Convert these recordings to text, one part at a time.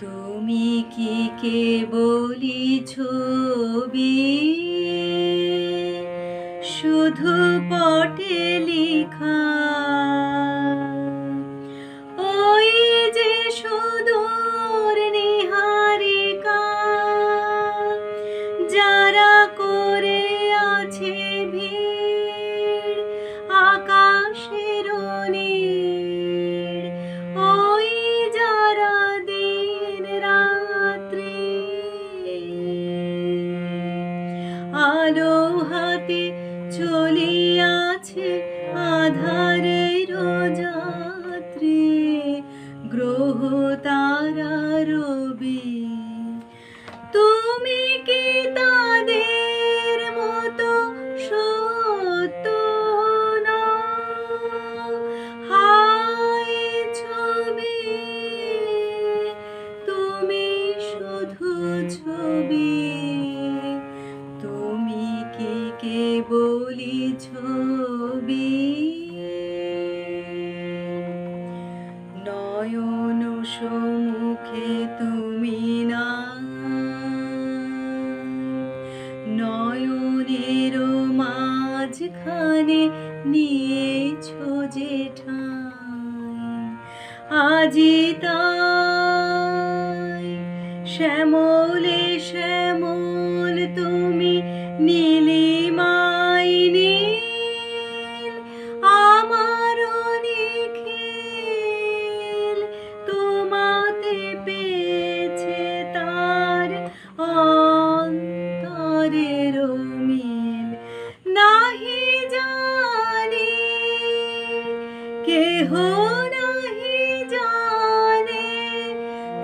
তুমি কি কেবলই ছবি, শুধু পটে লেখা? ওই যে সুদূর নীহারিকা, যারা করে আছে ভিড় আকাশের নীড়, ওই যারা দিন রাত্রি আলো হাতে চলিয়াছে আধারের যাত্রী, গ্রহ তারা রবি। তুমি কি তাদের মতো সত্য নও? হায় ছবি, তুমি শুধু ছবি। তুমি কি কেবলই ছবি? নয়ন সম্মুখে তুমি না, নয়নের মাঝখানে নিয়েছো যে ঠাঁই, আজি তাই শ্যামলে শ্যামল তুমি নীলিমায় নীল, আমার নিখিল তোমাতে পেয়েছে তার অন্তরের মিল। নাহি জানি কেহ নাহি জানে,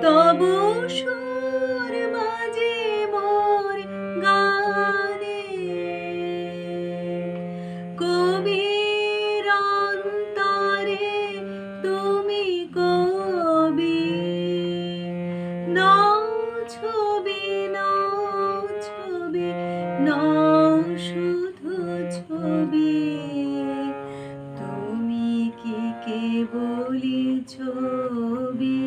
তবু সুর বাজে মোর গানে। কবির অন্তরে তুমি কবি, নও ছবি, নও ছবি, নও শুধু ছবি। তুমি কি কেবলই ছবি?